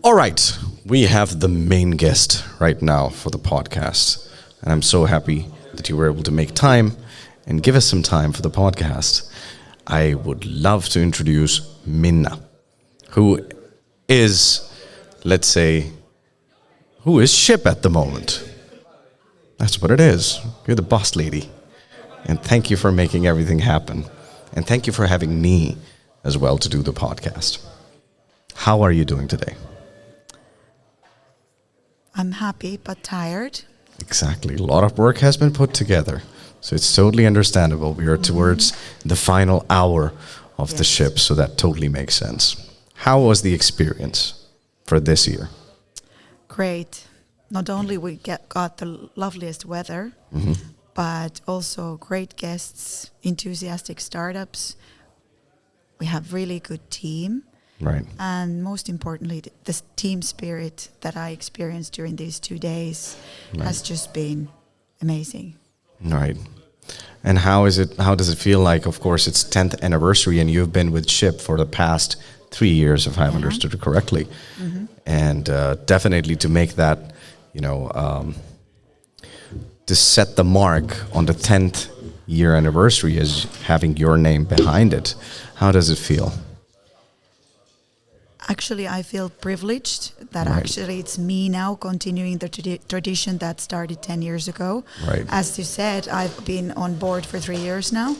All right, we have the main guest right now for the podcast, and I'm so happy that you were able to make time and give us some time for the podcast. I would love to introduce Minna, who is, let's say, who is ship at the moment. That's what it is. You're the boss lady. And thank you for making everything happen. And thank you for having me as well to do the podcast. How are you doing today? I'm happy but tired. Exactly. A lot of work has been put together. So it's totally understandable. We are towards the final hour of the ship, so that totally makes sense. How was the experience for this year? Great. Not only we got the loveliest weather, but also great guests, enthusiastic startups. We have really good team. Right. And most importantly, the team spirit that I experienced during these 2 days has just been amazing. Right. And how does it feel like, of course, it's 10th anniversary and you've been with SHIP for the past 3 years, if I've understood it correctly. And definitely to make that, to set the mark on the 10th year anniversary as having your name behind it. How does it feel? Actually, I feel privileged that actually it's me now continuing the tradition that started 10 years ago. Right. As you said, I've been on board for 3 years now.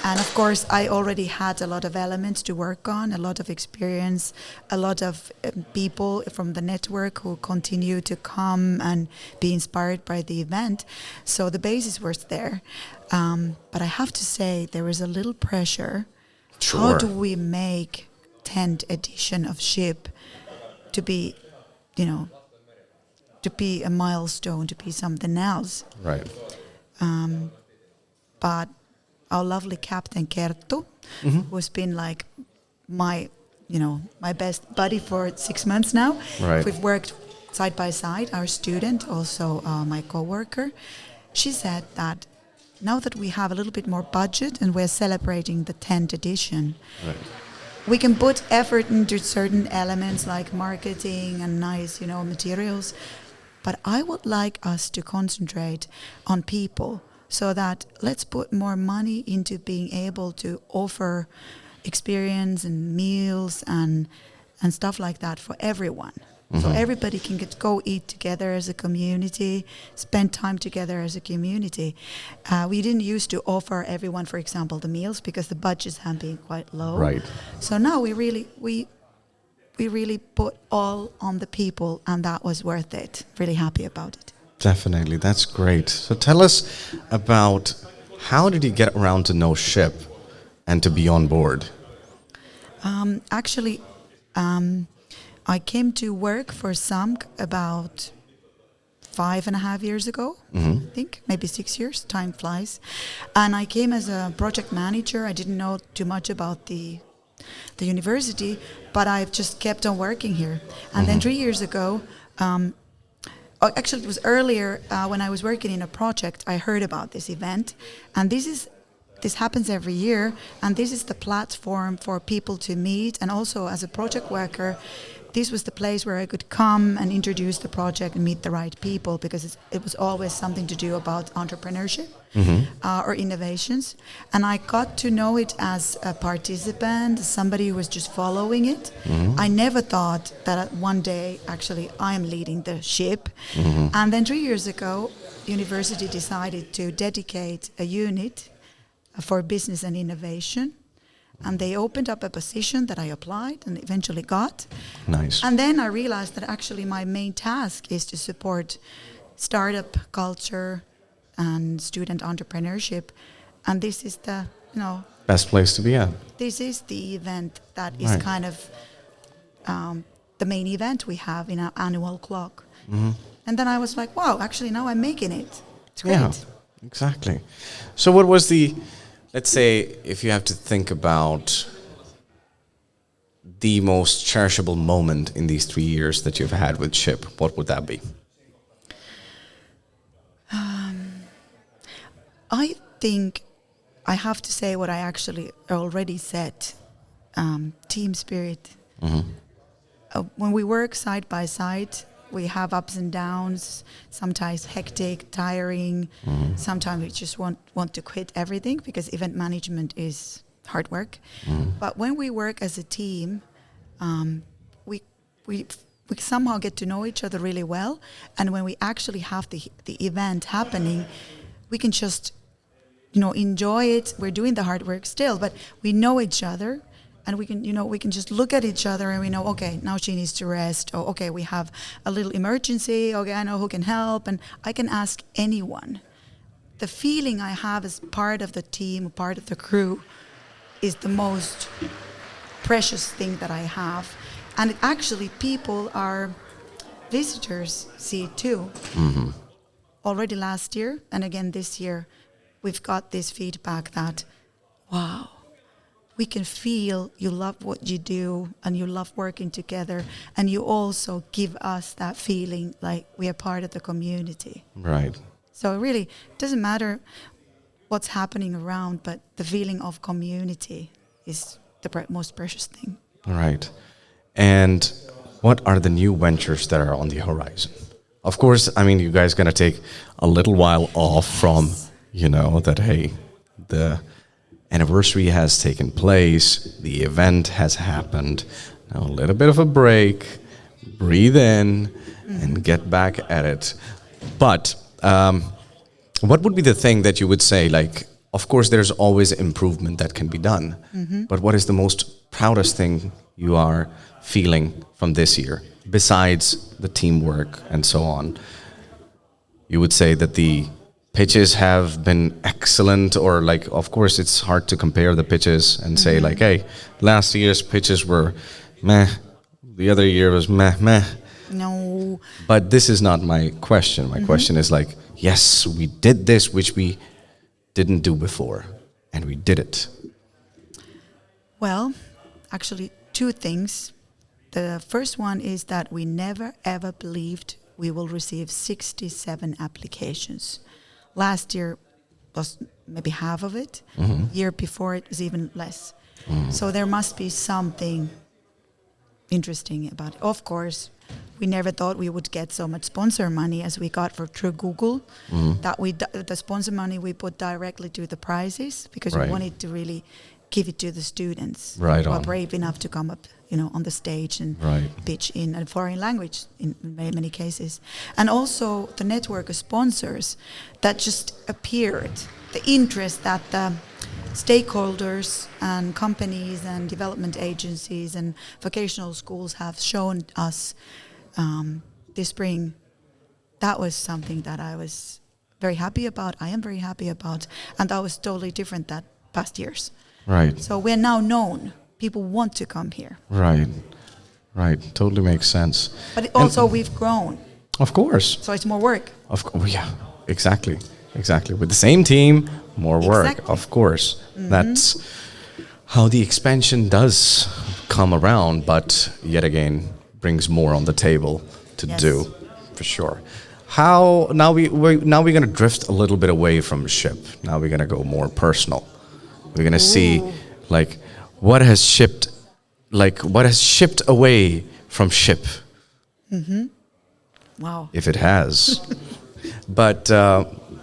And of course, I already had a lot of elements to work on, a lot of experience, a lot of people from the network who continue to come and be inspired by the event. So the basis was there. But I have to say, there was a little pressure. Sure. How do we make 10th edition of SHIP to be, to be a milestone, to be something else. Right. But our lovely captain Kerttu, who's been like my best buddy for 6 months now. Right. We've worked side by side. Our student, also my coworker, she said that now that we have a little bit more budget and we're celebrating the 10th edition. Right. We can put effort into certain elements like marketing and nice, materials. But I would like us to concentrate on people so that let's put more money into being able to offer experience and meals and stuff like that for everyone. So everybody can go eat together as a community, spend time together as a community. We didn't used to offer everyone, for example, the meals because the budgets have been quite low. Right. So now we really put all on the people, and that was worth it. Really happy about it. Definitely. That's great. So tell us about how did you get around to know SHIP and to be on board? Actually, I came to work for Xamk about 5.5 years ago, I think, maybe 6 years, time flies. And I came as a project manager. I didn't know too much about the university, but I've just kept on working here. And then 3 years ago, actually it was earlier when I was working in a project, I heard about this event. And this happens every year, and this is the platform for people to meet. And also as a project worker, this was the place where I could come and introduce the project and meet the right people, because it was always something to do about entrepreneurship or innovations. And I got to know it as a participant, somebody who was just following it. I never thought that one day, actually, I am leading the ship. And then 3 years ago, university decided to dedicate a unit for business and innovation. And they opened up a position that I applied and eventually got. Nice. And then I realized that actually my main task is to support startup culture and student entrepreneurship. And this is the, Best place to be at. this is the event that is kind of the main event we have in our annual clock. And then I was like, wow, actually now I'm making it. It's great. Yeah, exactly. So what was let's say, if you have to think about the most cherishable moment in these 3 years that you've had with SHIP, what would that be? I think I have to say what I actually already said. Team spirit. when we work side by side, we have ups and downs, sometimes hectic, tiring. Sometimes we just want to quit everything because event management is hard work. But when we work as a team, we somehow get to know each other really well. And when we actually have the event happening, we can just enjoy it. We're doing the hard work still, but we know each other. And we can just look at each other and we know, okay, now she needs to rest. Or, okay, we have a little emergency. Okay, I know who can help. And I can ask anyone. The feeling I have as part of the team, part of the crew, is the most precious thing that I have. And actually, visitors see it too. Already last year, and again this year, we've got this feedback that, wow, we can feel you love what you do and you love working together, and you also give us that feeling like we are part of the community. Right. So it really doesn't matter what's happening around, but the feeling of community is the most precious thing. Right. And what are the new ventures that are on the horizon? Of course, I mean, you guys going to take a little while off from, that, hey, the anniversary has taken place, the event has happened, now a little bit of a break, breathe in, and get back at it. But what would be the thing that you would say, like, of course, there's always improvement that can be done, but what is the most proudest thing you are feeling from this year, besides the teamwork and so on? You would say that the pitches have been excellent, or like, of course, it's hard to compare the pitches and say like, hey, last year's pitches were meh, the other year was meh. No. But this is not my question. My question is like, yes, we did this, which we didn't do before, and we did it. Well, actually, two things. The first one is that we never ever believed we will receive 67 applications. Last year was maybe half of it. Year before it was even less. So there must be something interesting about it. Of course, we never thought we would get so much sponsor money as we got through Google. That the sponsor money we put directly to the prizes because we wanted to really give it to the students who are brave enough to come up, on the stage and pitch in a foreign language in many cases. And also the network of sponsors that just appeared, the interest that the stakeholders and companies and development agencies and vocational schools have shown us this spring, that was something that I was very happy about. I am very happy about. And that was totally different than past years. Right. So we're now known. People want to come here. Right. Totally makes sense. But also we've grown. Of course. So it's more work. Of course. Yeah. Exactly. With the same team, more work. Of course. That's how the expansion does come around, but yet again brings more on the table to do, for sure. How now we're going to drift a little bit away from ship. Now we're going to go more personal. We're going to see like what has shipped away from ship. Wow. If it has. But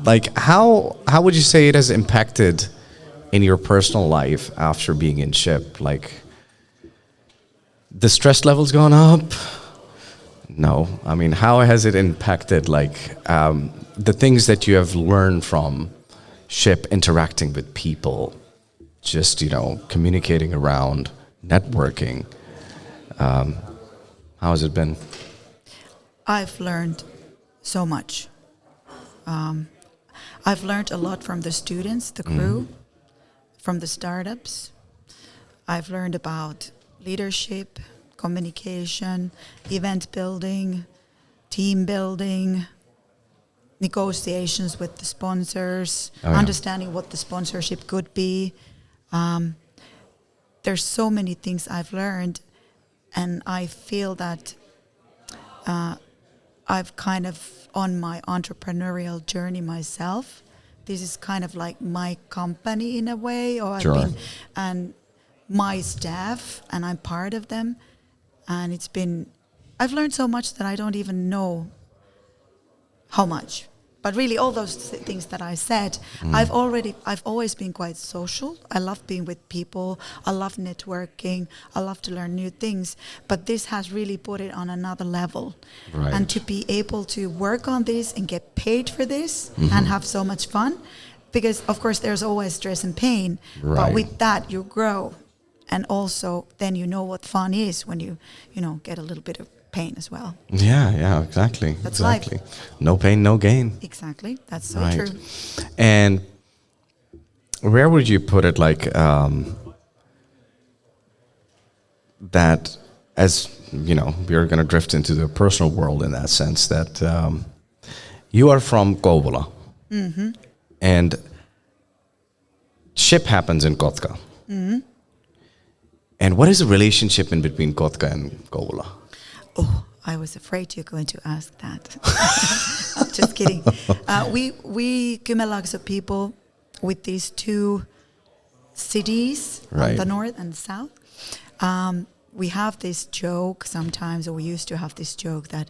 like how would you say it has impacted in your personal life after being in ship? Like the stress level's gone up? No. I mean, how has it impacted like the things that you have learned from ship, interacting with people, just, communicating around, networking? How has it been? I've learned so much. I've learned a lot from the students, the crew, from the startups. I've learned about leadership, communication, event building, team building, negotiations with the sponsors, understanding what the sponsorship could be. There's so many things I've learned, and I feel that I've kind of on my entrepreneurial journey myself. This is kind of like my company in a way, or I've been, and my staff, and I'm part of them. and I've learned so much that I don't even know how much. But really, all those things that I said, I've always been quite social. I love being with people. I love networking. I love to learn new things. But this has really put it on another level. Right. And to be able to work on this and get paid for this and have so much fun, because of course there's always stress and pain. Right. But with that, you grow, and also then you know what fun is when you get a little bit of pain as well. Yeah, exactly. That's exactly. life. No pain, no gain. Exactly. That's so Right. true. And where would you put it, like, that, as you know, we're going to drift into the personal world in that sense, that you are from Kouvola, and ship happens in Kotka. And what is the relationship in between Kotka and Kouvola? Oh, I was afraid you're going to ask that. I'm just kidding. We Kymenlaakso people with these two cities Right. on the north and south, we have this joke sometimes, or we used to have this joke that,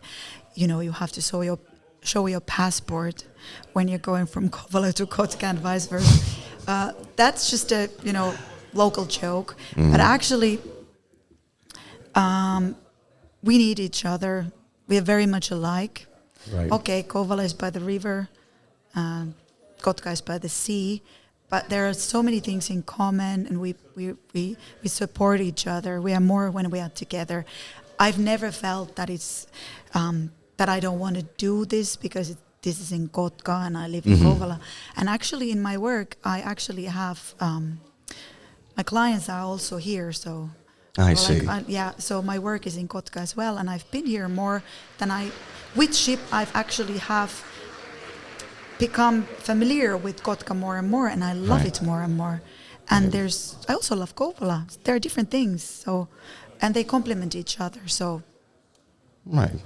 you have to show your passport when you're going from Kouvola to Kotka and vice versa. That's just a, local joke. But actually, we need each other. We are very much alike. Right. Okay, Kouvola is by the river, Kotka is by the sea, but there are so many things in common, and we support each other. We are more when we are together. I've never felt that it's that I don't want to do this because this is in Kotka and I live in Kouvola. And actually, in my work, I actually have my clients are also here, so. I see. So my work is in Kotka as well, and I've been here more than with ship I've actually have become familiar with Kotka more and more, and I love it more and more. And I also love Kouvola. There are different things, and they complement each other, so. Right.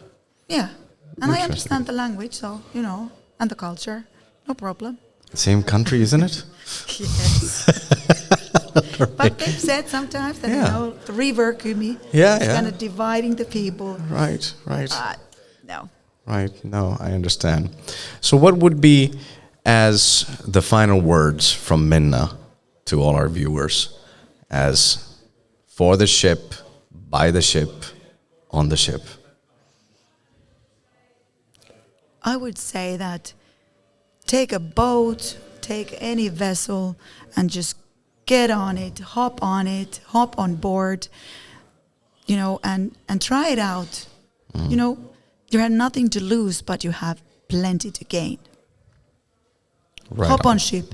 Yeah, and I understand the language, so, and the culture, no problem. Same country, isn't it? Yes. But they've said sometimes that, the river Kymi is kind of dividing the people. Right. No. Right, no, I understand. So what would be, as the final words from Minna to all our viewers, as for the ship, by the ship, on the ship? I would say that take a boat, take any vessel, and just get on it, hop on board, and try it out. You have nothing to lose, but you have plenty to gain. Right. Hop on ship.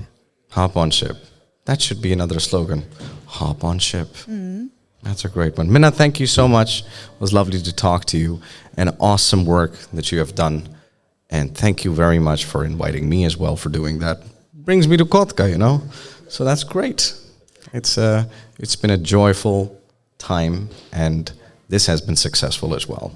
Hop on ship. That should be another slogan. Hop on ship. That's a great one. Minna, thank you so much. It was lovely to talk to you. And awesome work that you have done. And thank you very much for inviting me as well for doing that. Brings me to Kotka, So that's great. It's been a joyful time, and this has been successful as well.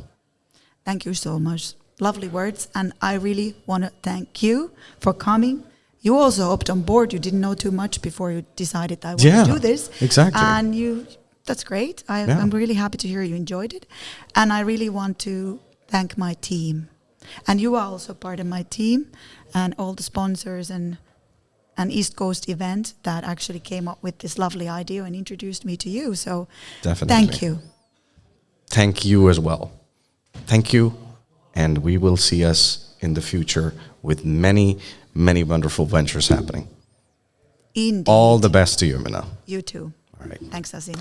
Thank you so much. Lovely words, and I really want to thank you for coming. You also hopped on board. You didn't know too much before you decided I want to do this. Exactly. And that's great. I'm really happy to hear you enjoyed it. And I really want to thank my team. And you are also part of my team, and all the sponsors and East Coast event that actually came up with this lovely idea and introduced me to you. So definitely. Thank you. Thank you as well. Thank you. And we will see us in the future with many, many wonderful ventures happening. Indeed. All the best to you, Minna. You too. All right. Thanks, Asim.